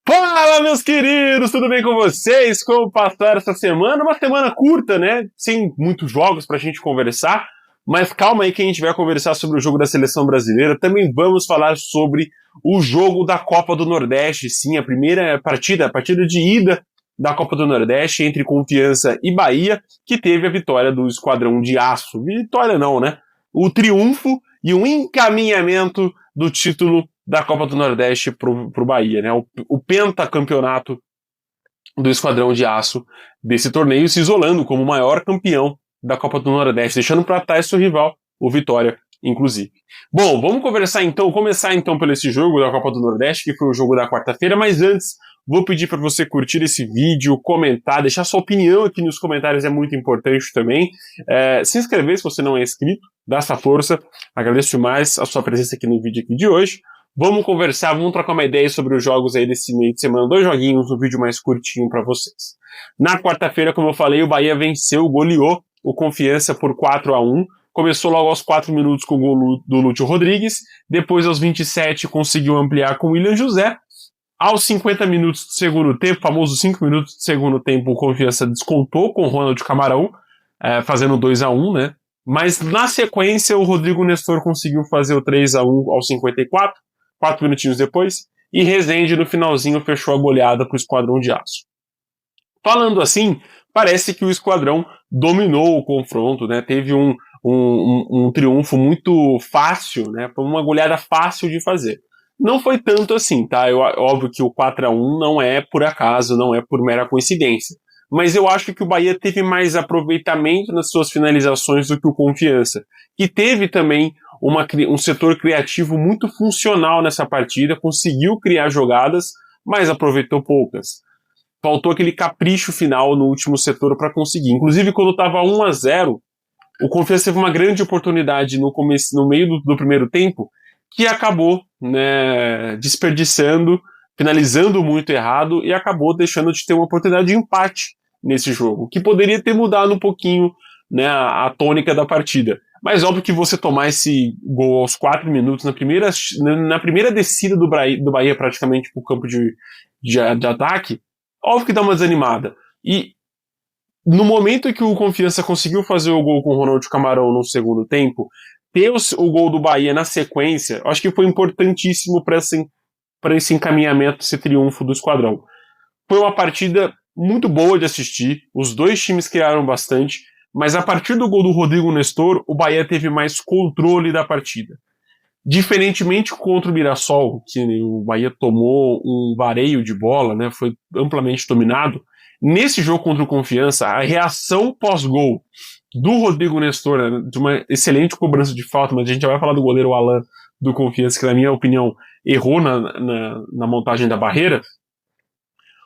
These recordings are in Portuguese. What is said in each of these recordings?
Fala, meus queridos, tudo bem com vocês? Como passaram essa semana? Uma semana curta, né? Sem muitos jogos pra gente conversar, mas calma aí que a gente vai conversar sobre o jogo da seleção brasileira. Também vamos falar sobre o jogo da Copa do Nordeste, sim, a primeira partida, a partida de ida da Copa do Nordeste entre Confiança e Bahia, que teve a vitória do Esquadrão de Aço. Vitória não, né? O triunfo e o encaminhamento do título da Copa do Nordeste pro Bahia, né? O pentacampeonato do Esquadrão de Aço desse torneio, se isolando como o maior campeão da Copa do Nordeste, deixando para trás seu rival, o Vitória, inclusive. Bom, vamos começar então pelo esse jogo da Copa do Nordeste, que foi o jogo da quarta-feira, mas antes vou pedir para você curtir esse vídeo, comentar, deixar sua opinião aqui nos comentários, é muito importante também. Se inscrever se você não é inscrito, dá essa força. Agradeço demais a sua presença aqui no vídeo aqui de hoje. Vamos conversar, vamos trocar uma ideia sobre os jogos aí desse meio de semana. 2 joguinhos, um vídeo mais curtinho para vocês. Na quarta-feira, como eu falei, o Bahia venceu, goleou o Confiança por 4-1. Começou logo aos 4 minutos com o gol do Lúcio Rodrigues. Depois, aos 27, conseguiu ampliar com o William José. Aos 50 minutos do segundo tempo, famoso 5 minutos do segundo tempo, o Confiança descontou com o Ronald Camarão, fazendo 2-1, né? Mas na sequência, o Rodrigo Nestor conseguiu fazer o 3-1 aos 54. 4 minutinhos depois, e Rezende no finalzinho fechou a goleada para o Esquadrão de Aço. Falando assim, parece que o Esquadrão dominou o confronto, né? Teve um triunfo muito fácil, né? Foi uma goleada fácil de fazer. Não foi tanto assim, tá? Óbvio que o 4-1 não é por acaso, não é por mera coincidência. Mas eu acho que o Bahia teve mais aproveitamento nas suas finalizações do que o Confiança. E teve também um setor criativo muito funcional nessa partida, conseguiu criar jogadas, mas aproveitou poucas. Faltou aquele capricho final no último setor para conseguir. Inclusive, quando estava 1-0, o Confiança teve uma grande oportunidade no meio do primeiro tempo, que acabou, né, desperdiçando, finalizando muito errado e acabou deixando de ter uma oportunidade de empate nesse jogo, que poderia ter mudado um pouquinho, né, a tônica da partida. Mas óbvio que você tomar esse gol aos 4 minutos, na primeira descida do Bahia praticamente para o campo de ataque, óbvio que dá uma desanimada. E no momento que o Confiança conseguiu fazer o gol com o Ronald Camarão no segundo tempo, ter o gol do Bahia na sequência, acho que foi importantíssimo para esse encaminhamento, esse triunfo do Esquadrão. Foi uma partida muito boa de assistir, os dois times criaram bastante, mas a partir do gol do Rodrigo Nestor, o Bahia teve mais controle da partida. Diferentemente contra o Mirassol, que o Bahia tomou um vareio de bola, né, foi amplamente dominado, nesse jogo contra o Confiança, a reação pós-gol do Rodrigo Nestor, né, de uma excelente cobrança de falta, mas a gente já vai falar do goleiro Alan do Confiança, que na minha opinião errou na montagem da barreira,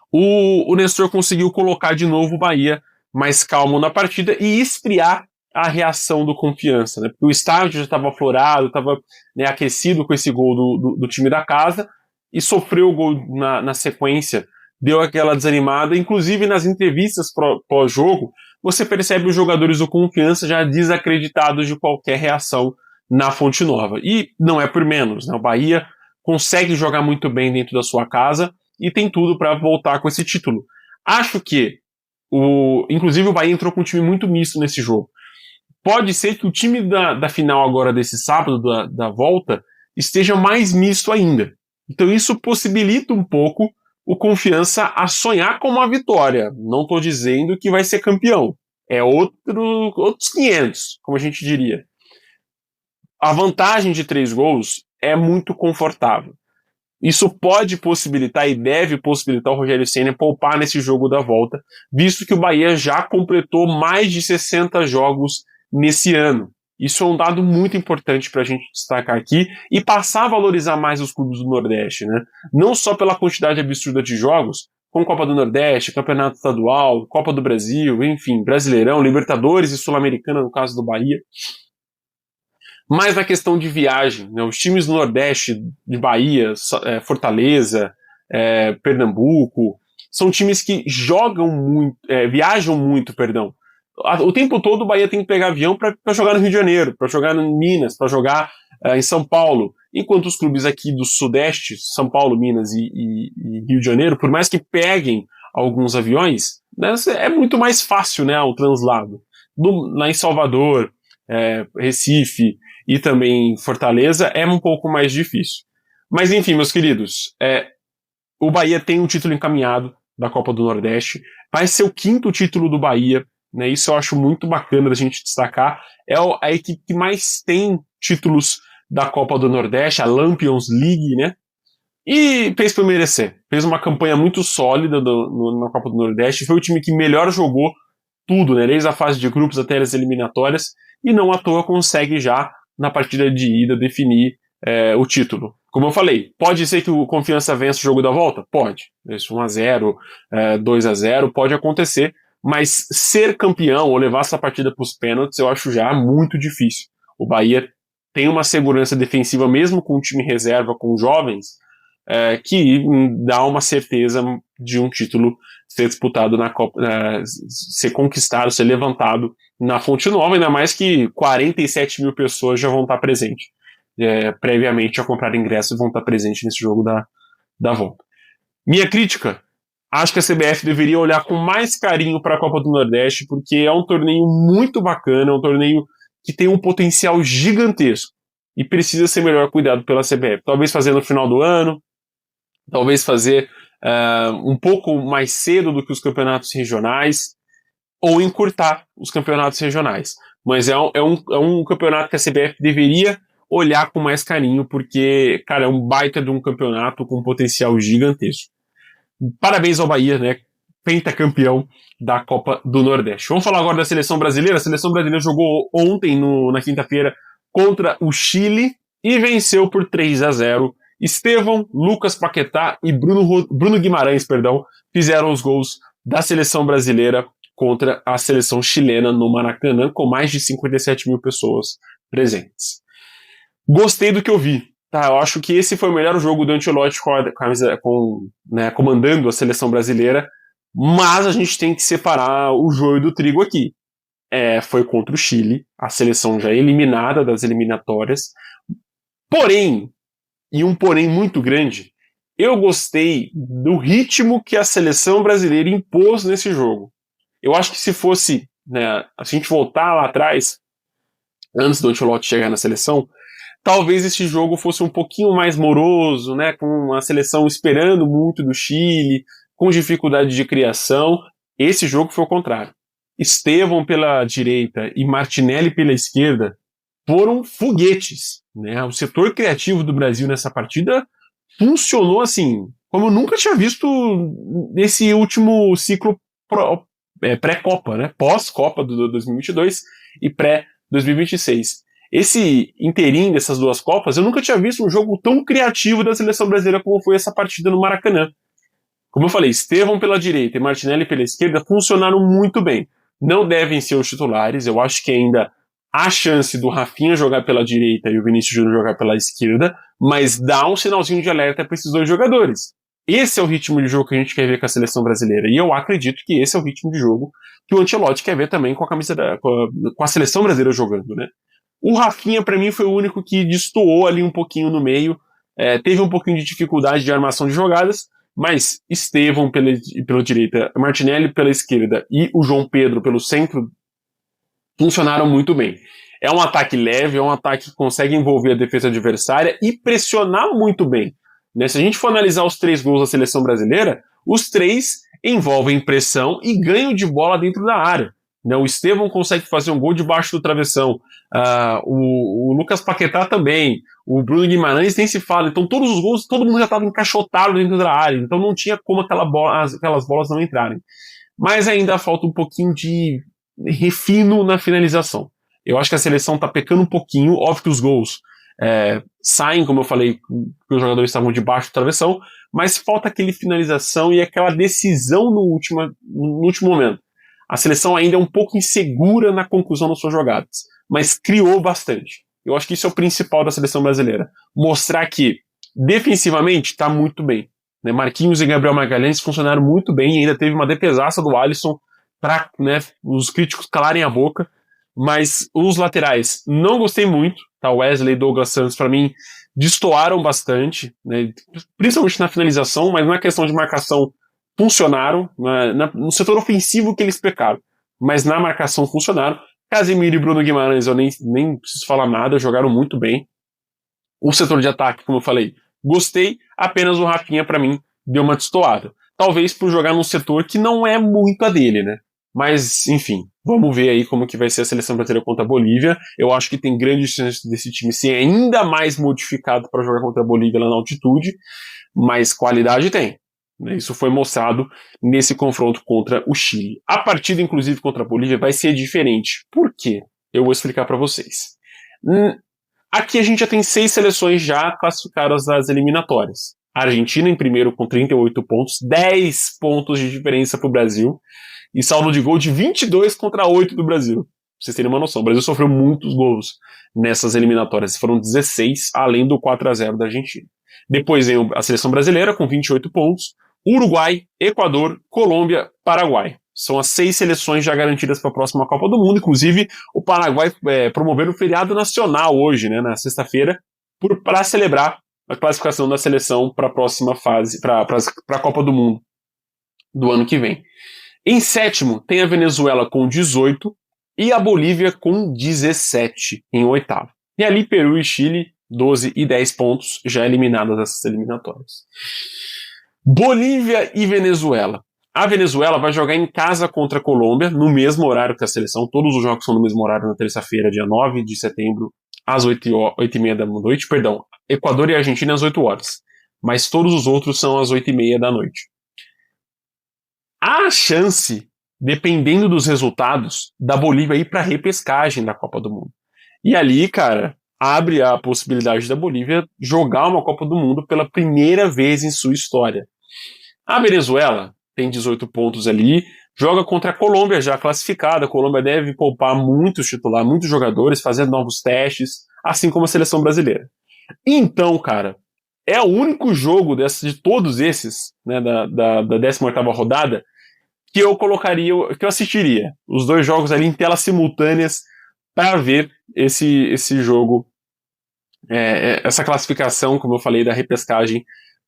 o Nestor conseguiu colocar de novo o Bahia mais calmo na partida e esfriar a reação do Confiança, né? Porque o estádio já estava aflorado, estava, né, aquecido com esse gol do time da casa e sofreu o gol na sequência, deu aquela desanimada. Inclusive nas entrevistas pós-jogo, você percebe os jogadores do Confiança já desacreditados de qualquer reação na Fonte Nova. E não é por menos, né? O Bahia consegue jogar muito bem dentro da sua casa e tem tudo para voltar com esse título. Acho que inclusive o Bahia entrou com um time muito misto nesse jogo. Pode ser que o time da final agora desse sábado, da volta, esteja mais misto ainda. Então isso possibilita um pouco o Confiança a sonhar com uma vitória. Não estou dizendo que vai ser campeão. É outros 500, como a gente diria. A vantagem de 3 gols é muito confortável. Isso pode possibilitar e deve possibilitar o Rogério Ceni poupar nesse jogo da volta, visto que o Bahia já completou mais de 60 jogos nesse ano. Isso é um dado muito importante para a gente destacar aqui e passar a valorizar mais os clubes do Nordeste, né? Não só pela quantidade absurda de jogos, como Copa do Nordeste, Campeonato Estadual, Copa do Brasil, enfim, Brasileirão, Libertadores e Sul-Americana no caso do Bahia. Mas na questão de viagem, né, os times do Nordeste, de Bahia, Fortaleza, Pernambuco, são times que jogam muito, viajam muito, perdão. O tempo todo o Bahia tem que pegar avião para jogar no Rio de Janeiro, para jogar em Minas, para jogar em São Paulo, enquanto os clubes aqui do Sudeste, São Paulo, Minas e Rio de Janeiro, por mais que peguem alguns aviões, né, é muito mais fácil, né, o translado. Lá em Salvador, Recife e também Fortaleza é um pouco mais difícil. Mas enfim, meus queridos, o Bahia tem um título encaminhado da Copa do Nordeste, vai ser o 5º título do Bahia, né? Isso eu acho muito bacana da gente destacar. É a equipe que mais tem títulos da Copa do Nordeste, a Lampions League, né? E fez por merecer. Fez uma campanha muito sólida na Copa do Nordeste, foi o time que melhor jogou tudo, né? Desde a fase de grupos até as eliminatórias, e não à toa consegue já, na partida de ida, definir o título. Como eu falei, pode ser que o Confiança vença o jogo da volta? Pode. 1-0, 2-0, pode acontecer, mas ser campeão ou levar essa partida para os pênaltis eu acho já muito difícil. O Bahia tem uma segurança defensiva, mesmo com o time reserva, com jovens, que dá uma certeza de um título ser disputado na Copa, ser conquistado, ser levantado na Fonte Nova, ainda mais que 47 mil pessoas já vão estar presentes. Previamente a comprar ingressos vão estar presentes nesse jogo da volta. Minha crítica, acho que a CBF deveria olhar com mais carinho para a Copa do Nordeste, porque é um torneio muito bacana, é um torneio que tem um potencial gigantesco e precisa ser melhor cuidado pela CBF. Talvez fazer no final do ano, talvez fazer um pouco mais cedo do que os campeonatos regionais, ou encurtar os campeonatos regionais. Mas é um campeonato que a CBF deveria olhar com mais carinho, porque, cara, é um baita de um campeonato com potencial gigantesco. Parabéns ao Bahia, né? Pentacampeão da Copa do Nordeste. Vamos falar agora da seleção brasileira. A seleção brasileira jogou ontem, na quinta-feira, contra o Chile e venceu por 3-0. Estevão, Lucas Paquetá e Bruno Guimarães, fizeram os gols da seleção brasileira contra a seleção chilena no Maracanã, com mais de 57 mil pessoas presentes. Gostei do que eu vi. Tá, eu acho que esse foi o melhor jogo do Ancelotti comandando a seleção brasileira, mas a gente tem que separar o joio do trigo aqui. Foi contra o Chile, a seleção já eliminada das eliminatórias. Porém, e um porém muito grande, eu gostei do ritmo que a seleção brasileira impôs nesse jogo. Eu acho que se fosse, né, a gente voltar lá atrás, antes do Ancelotti chegar na seleção, talvez esse jogo fosse um pouquinho mais moroso, né, com a seleção esperando muito do Chile, com dificuldade de criação. Esse jogo foi o contrário. Estevão pela direita e Martinelli pela esquerda foram foguetes, né? O setor criativo do Brasil nessa partida funcionou assim, como eu nunca tinha visto nesse último ciclo pré-Copa, né? Pós-Copa do 2022 e pré-2026. Esse inteirinho dessas duas Copas, eu nunca tinha visto um jogo tão criativo da seleção brasileira como foi essa partida no Maracanã. Como eu falei, Estevão pela direita e Martinelli pela esquerda funcionaram muito bem. Não devem ser os titulares, eu acho que ainda há chance do Rafinha jogar pela direita e o Vinícius Júnior jogar pela esquerda, mas dá um sinalzinho de alerta para esses dois jogadores. Esse é o ritmo de jogo que a gente quer ver com a seleção brasileira, e eu acredito que esse é o ritmo de jogo que o Ancelotti quer ver também com a camisa com a seleção brasileira jogando, né? O Rafinha, para mim, foi o único que destoou ali um pouquinho no meio, teve um pouquinho de dificuldade de armação de jogadas, mas Estevão pela direita, Martinelli pela esquerda e o João Pedro pelo centro funcionaram muito bem. É um ataque leve, é um ataque que consegue envolver a defesa adversária e pressionar muito bem. Né? Se a gente for analisar os 3 gols da seleção brasileira, os 3 envolvem pressão e ganho de bola dentro da área. Né? O Estevão consegue fazer um gol debaixo do travessão, o Lucas Paquetá também, o Bruno Guimarães nem se fala. Então todos os gols, todo mundo já estava encaixotado dentro da área, então não tinha como aquelas bolas não entrarem. Mas ainda falta um pouquinho de refino na finalização. Eu acho que a seleção está pecando um pouquinho, óbvio que os gols saem, como eu falei, que os jogadores estavam debaixo do travessão, mas falta aquele finalização e aquela decisão no último momento. A seleção ainda é um pouco insegura na conclusão das suas jogadas, mas criou bastante. Eu acho que isso é o principal da seleção brasileira. Mostrar que, defensivamente, está muito bem. Né? Marquinhos e Gabriel Magalhães funcionaram muito bem e ainda teve uma defesaça do Alisson para, né, os críticos calarem a boca. mas os laterais não gostei muito, tá? Wesley e Douglas Santos, para mim, destoaram bastante, né? Principalmente na finalização, mas na questão de marcação funcionaram, no setor ofensivo que eles pecaram, mas na marcação funcionaram. Casemiro e Bruno Guimarães, eu nem preciso falar nada, jogaram muito bem. O setor de ataque, como eu falei, gostei, apenas o Rafinha, para mim, deu uma destoada. Talvez por jogar num setor que não é muito a dele, né? Mas, enfim, vamos ver aí como que vai ser a seleção brasileira contra a Bolívia. Eu acho que tem grande chance desse time ser ainda mais modificado para jogar contra a Bolívia lá na altitude, mas qualidade tem. Isso foi mostrado nesse confronto contra o Chile. A partida, inclusive, contra a Bolívia vai ser diferente. Por quê? Eu vou explicar para vocês. Aqui a gente já tem 6 seleções já classificadas nas eliminatórias. A Argentina em primeiro com 38 pontos, 10 pontos de diferença para o Brasil, e saldo de gol de 22 contra 8 do Brasil. Pra vocês terem uma noção, o Brasil sofreu muitos gols nessas eliminatórias, foram 16, além do 4-0 da Argentina. Depois vem a seleção brasileira com 28 pontos, Uruguai, Equador, Colômbia, Paraguai. São as 6 seleções já garantidas para a próxima Copa do Mundo. Inclusive, o Paraguai promoveu o feriado nacional hoje, né, na sexta-feira, para celebrar a classificação da seleção para a próxima fase, para a Copa do Mundo do ano que vem. Em sétimo, tem a Venezuela com 18 e a Bolívia com 17 em oitavo. E ali Peru e Chile, 12 e 10 pontos, já eliminadas dessas eliminatórias. Bolívia e Venezuela. A Venezuela vai jogar em casa contra a Colômbia, no mesmo horário que a seleção. Todos os jogos são no mesmo horário, na terça-feira, dia 9 de setembro, às 8h30 da noite. Perdão, Equador e Argentina às 8 horas. Mas todos os outros são às 8h30 da noite. Há a chance, dependendo dos resultados, da Bolívia ir para a repescagem da Copa do Mundo. E ali, cara, abre a possibilidade da Bolívia jogar uma Copa do Mundo pela primeira vez em sua história. A Venezuela tem 18 pontos ali, joga contra a Colômbia já classificada. A Colômbia deve poupar muitos titulares, muitos jogadores, fazendo novos testes, assim como a seleção brasileira. Então, cara, é o único jogo de todos esses, né, da 18ª rodada, que eu colocaria, que eu assistiria. Os 2 jogos ali em telas simultâneas para ver esse jogo, essa classificação, como eu falei, da repescagem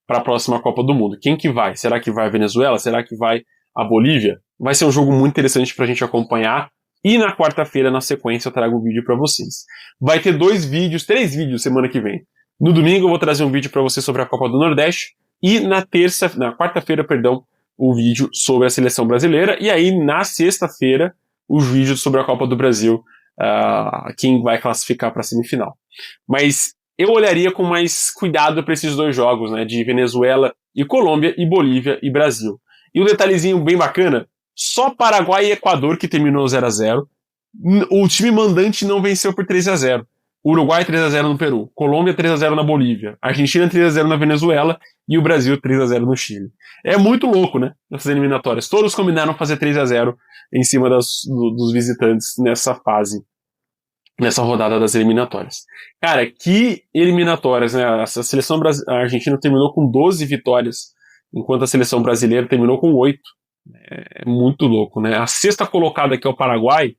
para a próxima Copa do Mundo. Quem que vai? Será que vai a Venezuela? Será que vai a Bolívia? Vai ser um jogo muito interessante para a gente acompanhar. E na quarta-feira, na sequência, eu trago um vídeo para vocês. Vai ter 3 vídeos semana que vem. No domingo eu vou trazer um vídeo para vocês sobre a Copa do Nordeste. E na quarta-feira, o vídeo sobre a seleção brasileira. E aí, na sexta-feira, os vídeos sobre a Copa do Brasil, quem vai classificar para a semifinal. Mas eu olharia com mais cuidado para esses 2 jogos, né, de Venezuela e Colômbia, e Bolívia e Brasil. E um detalhezinho bem bacana, só Paraguai e Equador que terminou 0-0. O time mandante não venceu por 3-0. Uruguai 3-0 no Peru, Colômbia 3-0 na Bolívia, Argentina 3-0 na Venezuela e o Brasil 3-0 no Chile. É muito louco, né? Essas eliminatórias. Todos combinaram fazer 3-0 em cima dos visitantes nessa fase, nessa rodada das eliminatórias. Cara, que eliminatórias, né? A seleção argentina terminou com 12 vitórias, enquanto a seleção brasileira terminou com 8. É muito louco, né? A sexta colocada, que é o Paraguai,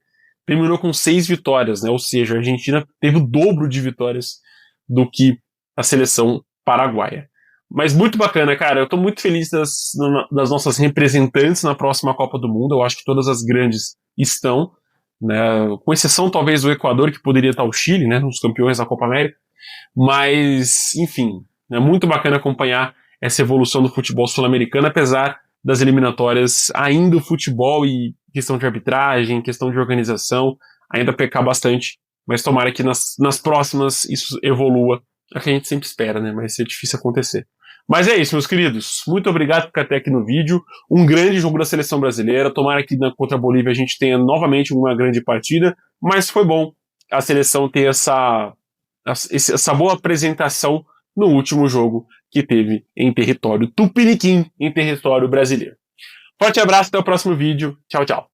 terminou com 6 vitórias, né? Ou seja, a Argentina teve o dobro de vitórias do que a seleção paraguaia. Mas muito bacana, cara. Eu tô muito feliz das nossas representantes na próxima Copa do Mundo. Eu acho que todas as grandes estão, né? Com exceção talvez do Equador, que poderia estar o Chile, né? Os campeões da Copa América. Mas, enfim, é muito bacana acompanhar essa evolução do futebol sul-americano, apesar das eliminatórias, ainda o futebol e questão de arbitragem, questão de organização, ainda pecar bastante, mas tomara que nas próximas isso evolua, é o que a gente sempre espera, né, mas é difícil acontecer. Mas é isso, meus queridos, muito obrigado por ficar até aqui no vídeo, um grande jogo da seleção brasileira, tomara que contra a Bolívia a gente tenha novamente uma grande partida, mas foi bom a seleção ter essa boa apresentação no último jogo que teve em território tupiniquim, em território brasileiro. Forte abraço, até o próximo vídeo. Tchau, tchau.